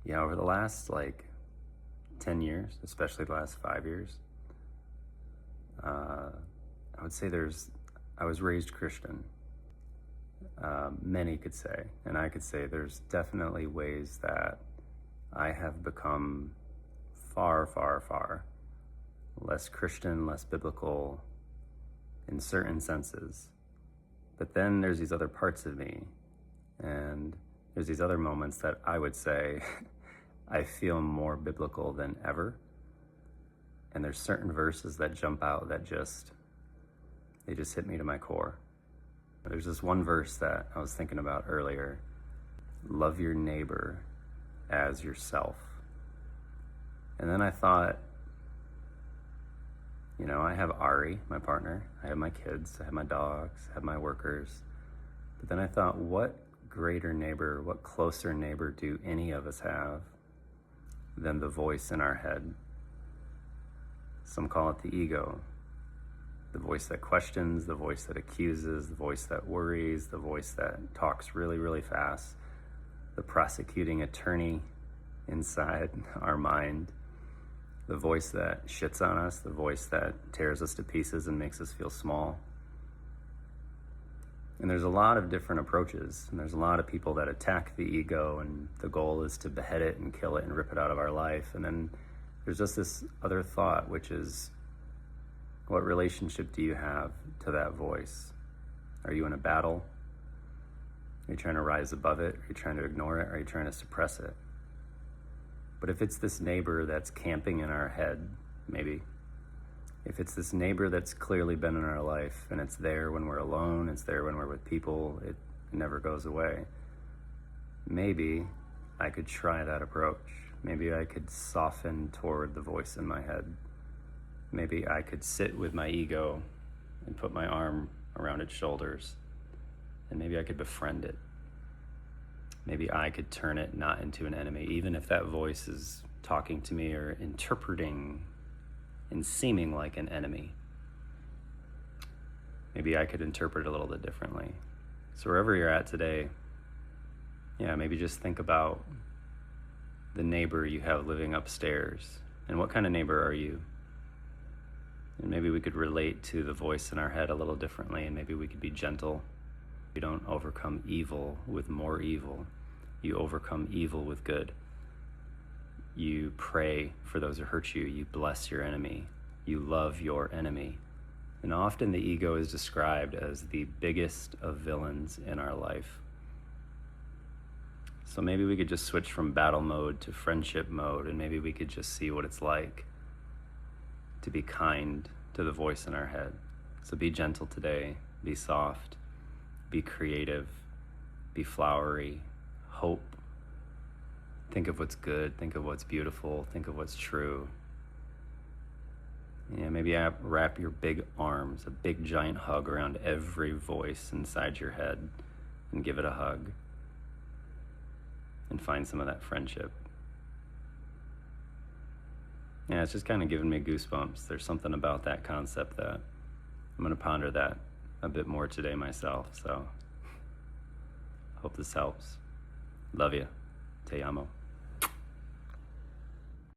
Yeah, over the last 10 years, especially the last 5 years, uh, I would say I was raised Christian. Many could say, and I could say there's definitely ways that I have become far, far, far less Christian, less biblical in certain senses. But then there's these other parts of me, and there's these other moments that I would say I feel more biblical than ever. And there's certain verses that jump out that they just hit me to my core. There's this one verse that I was thinking about earlier: love your neighbor as yourself. And then I thought, I have Ari, my partner, I have my kids, I have my dogs, I have my workers. But then I thought, what greater neighbor, what closer neighbor do any of us have than the voice in our head? Some call it the ego. The voice that questions, the voice that accuses, the voice that worries, the voice that talks really, really fast, the prosecuting attorney inside our mind, the voice that shits on us, the voice that tears us to pieces and makes us feel small. And there's a lot of different approaches, and there's a lot of people that attack the ego, and the goal is to behead it and kill it and rip it out of our life. And then there's just this other thought, which is, what relationship do you have to that voice? Are you in a battle? Are you trying to rise above it? Are you trying to ignore it? Are you trying to suppress it? But if it's this neighbor that's camping in our head, maybe, if it's this neighbor that's clearly been in our life, and it's there when we're alone, it's there when we're with people, it never goes away, maybe I could try that approach. Maybe I could soften toward the voice in my head. Maybe I could sit with my ego and put my arm around its shoulders, and maybe I could befriend it. Maybe I could turn it not into an enemy, even if that voice is talking to me or interpreting and seeming like an enemy. Maybe I could interpret it a little bit differently. So wherever you're at today, maybe just think about the neighbor you have living upstairs, and what kind of neighbor are you? And maybe we could relate to the voice in our head a little differently, and maybe we could be gentle. You don't overcome evil with more evil. You overcome evil with good. You pray for those who hurt you. You bless your enemy. You love your enemy. And often the ego is described as the biggest of villains in our life. So maybe we could just switch from battle mode to friendship mode, and maybe we could just see what it's like to be kind to the voice in our head. So be gentle today, be soft, be creative, be flowery, hope. Think of what's good, think of what's beautiful, think of what's true. Maybe wrap your big arms, a big giant hug around every voice inside your head, and give it a hug, and find some of that friendship. It's just kind of giving me goosebumps. There's something about that concept that I'm going to ponder that a bit more today myself. So hope this helps. Love you. Te amo.